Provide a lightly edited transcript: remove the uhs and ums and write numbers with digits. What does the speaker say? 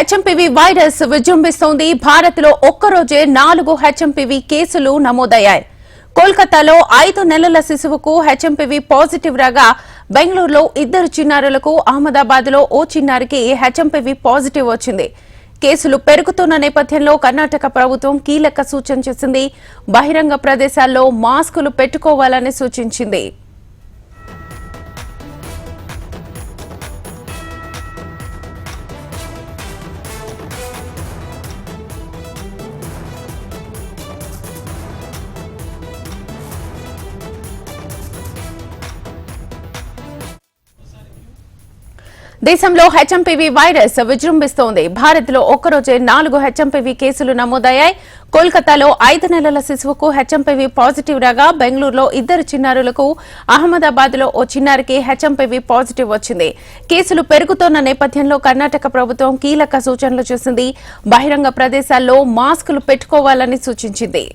HMPV virus విజృంభిస్తోంది. భారత్లో ఒక్కరోజే 4 HMPV కేసులు నమోదయ్యాయి. కోల్కతాలో 5 నెలల శిశువుకు హెచ్ఎంపీవీ పాజిటివ్ రాగా బెంగళూరులో 2 చిన్నారులకు, అహ్మదాబాద్లో ఓ చిన్నారికి హెచ్ఎంపీవీ పాజిటివ్ వచ్చింది. కేసులు పెరుగుతున్న నేపథ్యంలో కర్ణాటక ప్రభుత్వం కీలక సూచన చేసింది. బహిరంగ ప్రదేశాల్లో మాస్కులు పెట్టుకోవాలని సూచించింది. దేశంలో హెచ్ఎంపీవీ వైరస్ విజృంభిస్తోంది. భారత్లో ఒక్కరోజే 4 హెచ్ఎంపీవీ కేసులు నమోదయ్యాయి. కోల్కతాలో 5 నెలల శిశువుకు హెచ్ఎంపీవీ పాజిటివ్ రాగా బెంగళూరులో 2 చిన్నారులకు, అహ్మదాబాద్లో ఓ చిన్నారికి హెచ్ఎంపీవీ పాజిటివ్ వచ్చింది. కేసులు పెరుగుతోన్న నేపథ్యంలో కర్ణాటక ప్రభుత్వం కీలక సూచనలు చేసింది. బహిరంగ ప్రదేశాల్లో మాస్కులు పెట్టుకోవాలని సూచించింది.